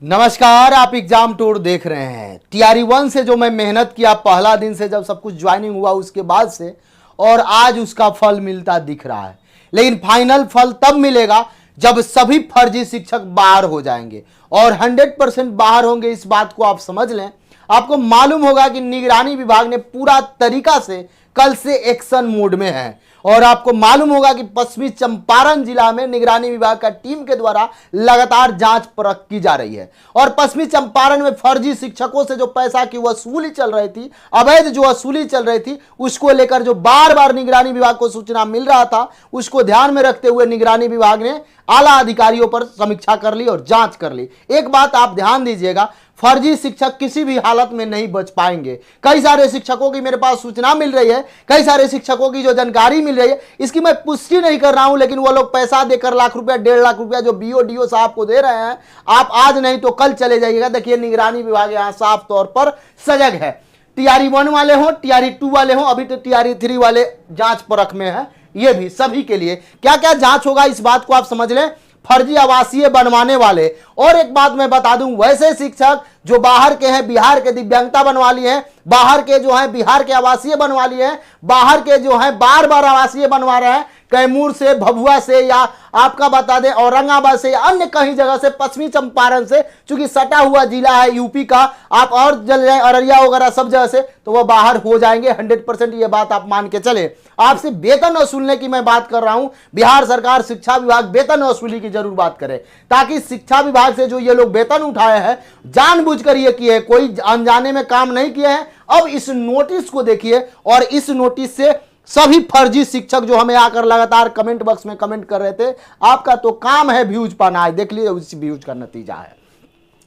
नमस्कार, आप exam tour देख रहे हैं। टीआरई 1 से जो मैं मेहनत किया पहला दिन से जब सब कुछ ज्वाइनिंग हुआ उसके बाद से, और आज उसका फल मिलता दिख रहा है। लेकिन फाइनल फल तब मिलेगा जब सभी फर्जी शिक्षक बाहर हो जाएंगे, और 100% बाहर होंगे। इस बात को आप समझ लें। आपको मालूम होगा कि निगरानी विभाग ने पूरा तरीका से कल से एक्शन मोड में है, और आपको मालूम होगा कि पश्चिमी चंपारण जिला में निगरानी विभाग का टीम के द्वारा लगातार जांच परख की जा रही है। और पश्चिमी चंपारण में फर्जी शिक्षकों से जो पैसा की वसूली चल रही थी, अवैध जो वसूली चल रही थी, उसको लेकर जो बार बार निगरानी विभाग को सूचना मिल रहा था, उसको ध्यान में रखते हुए निगरानी विभाग ने आला अधिकारियों पर समीक्षा कर ली और जांच कर ली। एक बात आप ध्यान दीजिएगा, फर्जी शिक्षक किसी भी हालत में नहीं बच पाएंगे। कई सारे शिक्षकों की मेरे पास सूचना मिल रही है, कई सारे शिक्षकों की जो जानकारी मिल रही है, इसकी मैं पुष्टि नहीं कर रहा हूं, लेकिन वो लोग पैसा देकर लाख रुपया 1.5 लाख रुपया जो बीओ साहब को दे रहे हैं, आप आज नहीं तो कल चले जाइएगा। देखिए, निगरानी विभाग यहां साफ तौर पर सजग है। टीआरई 1 वाले हों, टीआरई 2 वाले हों, अभी तो टीआरई 3 वाले जांच परख में है। ये भी सभी के लिए क्या क्या जांच होगा, इस बात को आप समझ लें। फर्जी आवासीय बनवाने वाले, और एक बात मैं बता दूं, वैसे शिक्षक जो बाहर के हैं, बिहार के दिव्यांगता बनवा लिए हैं, बाहर के जो हैं बिहार के आवासीय बनवा लिए हैं, बाहर के जो हैं बार बार आवासीय बनवा रहे हैं, कैमूर से, भभुआ से, या आपका बता दें औरंगाबाद से, या अन्य कहीं जगह से, पश्चिमी चंपारण से, चूंकि सटा हुआ जिला है यूपी का, आप और जल जाए अररिया वगैरह सब जगह से, तो वो बाहर हो जाएंगे 100%। ये बात आप मान के चले। आपसे वेतन वसूलने की मैं बात कर रहा हूं। बिहार सरकार, शिक्षा विभाग वेतन वसूली की जरूर बात करे, ताकि शिक्षा विभाग से जो ये लोग वेतन उठाए हैं, जानबूझकर ये किए, कोई अनजाने में काम नहीं किए हैं। अब इस नोटिस को देखिए, और इस नोटिस से सभी फर्जी शिक्षक जो हमें आकर लगातार कमेंट बॉक्स में कमेंट कर रहे थे, आपका तो काम है व्यूज पाना है, देख लीजिए उस व्यूज का नतीजा है।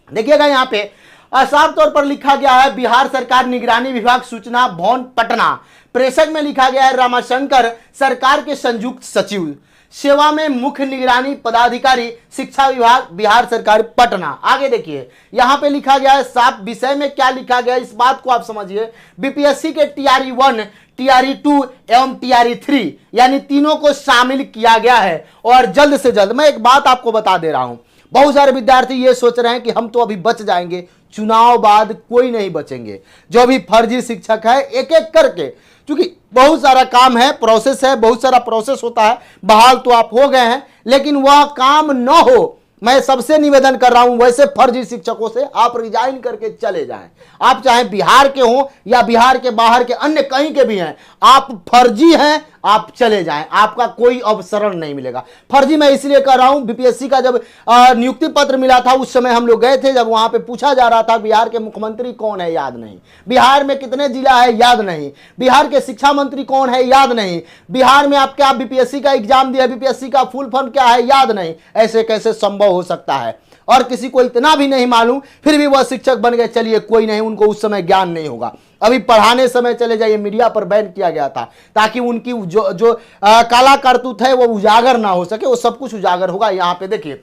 देखिएगा यहां पे साफ तौर पर लिखा गया है, बिहार सरकार निगरानी विभाग सूचना भवन पटना। प्रेषक में लिखा गया है रामाशंकर, सरकार के संयुक्त सचिव, सेवा में मुख्य निगरानी पदाधिकारी, शिक्षा विभाग, बिहार सरकार पटना। आगे देखिए, यहां पे लिखा गया है साफ विषय में क्या लिखा गया है, इस बात को आप समझिए। बीपीएससी के टीआरई 1, टीआरई 2 एवं टीआरई 3 यानी तीनों को शामिल किया गया है, और जल्द से जल्द। मैं एक बात आपको बता दे रहा हूं, बहुत सारे विद्यार्थी ये सोच रहे हैं कि हम तो अभी बच जाएंगे, चुनाव बाद कोई नहीं बचेंगे। जो भी फर्जी शिक्षक है, एक एक करके, क्योंकि बहुत सारा काम है, प्रोसेस है, बहुत सारा प्रोसेस होता है। बहाल तो आप हो गए हैं, लेकिन वह काम न हो, मैं सबसे निवेदन कर रहा हूं, वैसे फर्जी शिक्षकों से आप रिजाइन करके चले जाएं। आप चाहे बिहार के हो या बिहार के बाहर के अन्य कहीं के भी हैं, आप फर्जी हैं, आप चले जाएं, आपका कोई अवसरण नहीं मिलेगा। फर्जी मैं इसलिए कर रहा हूं, बीपीएससी का जब नियुक्ति पत्र मिला था, उस समय हम लोग गए थे, जब वहां पे पूछा जा रहा था बिहार के मुख्यमंत्री कौन है, याद नहीं। बिहार में कितने जिला है, याद नहीं। बिहार के शिक्षा मंत्री कौन है, याद नहीं। बिहार में आप क्या बीपीएससी का एग्जाम दिया, बीपीएससी का फुल फॉर्म क्या है, याद नहीं। ऐसे कैसे संभव हो सकता है? और किसी को इतना भी नहीं मालूम, फिर भी वह शिक्षक बन गए। चलिए कोई नहीं, उनको उस समय ज्ञान नहीं होगा। अभी पढ़ाने समय चले जाइए, मीडिया पर बैन किया गया था, ताकि उनकी जो काला करतूत है वो उजागर ना हो सके, वो सब कुछ उजागर होगा। यहाँ पे देखिए,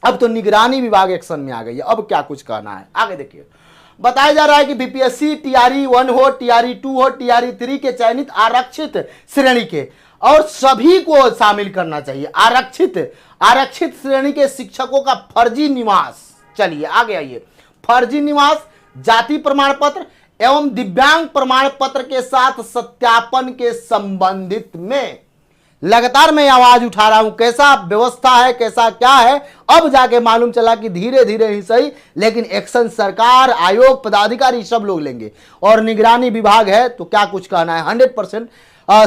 अब तो निगरानी विभाग एक्शन में आ गई है। अब क्या कुछ कहना है, आगे देखिए। बताया जा रहा है कि बीपीएससी टीआरई 1 हो, टीआरई 2 हो, टीआरई 3 के चयनित आरक्षित श्रेणी के, और सभी को शामिल करना चाहिए। आरक्षित श्रेणी के शिक्षकों का फर्जी निवास, चलिए आगे आइए। फर्जी निवास, जाति प्रमाण पत्र एवं दिव्यांग प्रमाण पत्र के साथ सत्यापन के संबंधित में लगातार मैं आवाज उठा रहा हूं। कैसा व्यवस्था है, कैसा क्या है, अब जाके मालूम चला कि धीरे धीरे ही सही, लेकिन एक्शन सरकार, आयोग, पदाधिकारी सब लोग लेंगे। और निगरानी विभाग है तो क्या कुछ कहना है, 100%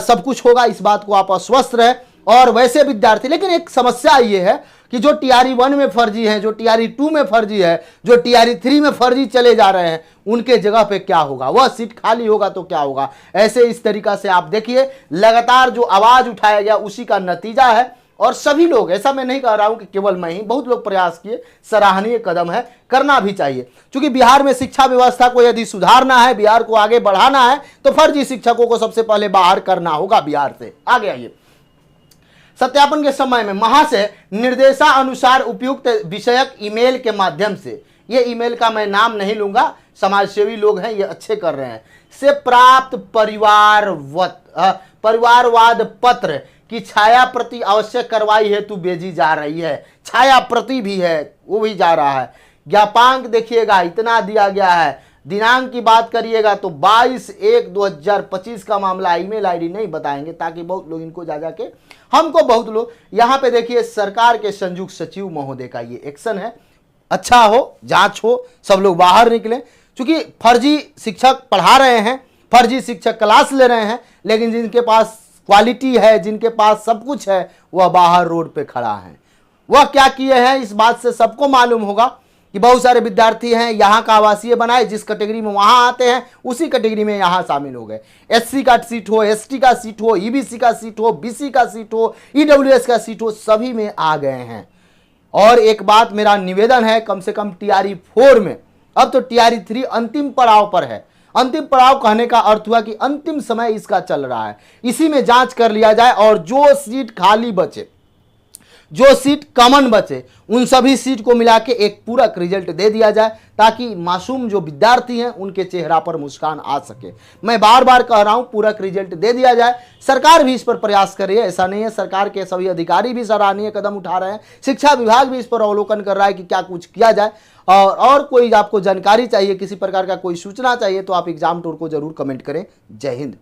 सब कुछ होगा। इस बात को आप आश्वस्त रहे। और वैसे विद्यार्थी, लेकिन एक समस्या ये है कि जो टीआरई 1 में फर्जी है, जो टीआरई 2 में फर्जी है, जो टीआरई 3 में फर्जी चले जा रहे हैं, उनके जगह पे क्या होगा? वह सीट खाली होगा तो क्या होगा? ऐसे इस तरीका से आप देखिए, लगातार जो आवाज उठाया गया उसी का नतीजा है। और सभी लोग, ऐसा मैं नहीं कह रहा हूं कि केवल मैं ही, बहुत लोग प्रयास किए, सराहनीय कदम है, करना भी चाहिए। क्योंकि बिहार में शिक्षा व्यवस्था को यदि सुधारना है, बिहार को आगे बढ़ाना है, तो फर्जी शिक्षकों को सबसे पहले बाहर करना होगा बिहार से। आगे आइए। सत्यापन के समय में महाशय निर्देशानुसार उपयुक्त विषयक ईमेल के माध्यम से, ये ईमेल का मैं नाम नहीं लूंगा, समाजसेवी लोग हैं, ये अच्छे कर रहे हैं, से प्राप्त परिवारवाद पत्र की छाया प्रति आवश्यक कार्रवाई हेतु भेजी जा रही है। छाया प्रति भी है, वो भी जा रहा है। ज्ञापांक देखिएगा इतना दिया गया है। दिनांक की बात करिएगा तो 22/1/2025 का मामला। ईमेल आईडी नहीं बताएंगे ताकि बहुत लोग इनको जा जाके हमको बहुत लोग यहाँ पे देखिए सरकार के संयुक्त सचिव महोदय का ये एक्शन है। अच्छा हो, जांच हो, सब लोग बाहर निकलें, क्योंकि फर्जी शिक्षक पढ़ा रहे हैं, फर्जी शिक्षक क्लास ले रहे हैं, लेकिन जिनके पास क्वालिटी है, जिनके पास सब कुछ है, वह बाहर रोड पे खड़ा है। वह क्या किए हैं इस बात से सबको मालूम होगा कि बहुत सारे विद्यार्थी हैं यहाँ का आवासीय बनाए, जिस कैटेगरी में वहां आते हैं उसी कैटेगरी में यहाँ शामिल हो गए। एससी का सीट हो, एसटी का सीट हो, ईबीसी का सीट हो, बीसी का सीट हो, ईडब्ल्यूएस का सीट हो, सभी में आ गए हैं। और एक बात मेरा निवेदन है, कम से कम टीआरई 4 में, अब तो टीआरई 3 अंतिम पड़ाव पर है। अंतिम पड़ाव कहने का अर्थ हुआ कि अंतिम समय इसका चल रहा है, इसी में जांच कर लिया जाए और जो सीट खाली बचे, जो सीट कॉमन बचे, उन सभी सीट को मिला के एक पूरक रिजल्ट दे दिया जाए ताकि मासूम जो विद्यार्थी हैं उनके चेहरा पर मुस्कान आ सके। मैं बार बार कह रहा हूं पूरक रिजल्ट दे दिया जाए। सरकार भी इस पर प्रयास कर रही है, ऐसा नहीं है, सरकार के सभी अधिकारी भी सराहनीय कदम उठा रहे हैं, शिक्षा विभाग भी इस पर अवलोकन कर रहा है कि क्या कुछ किया जाए। और कोई आपको जानकारी चाहिए, किसी प्रकार का कोई सूचना चाहिए तो आप एग्जाम टूर को जरूर कमेंट करें। जय हिंद।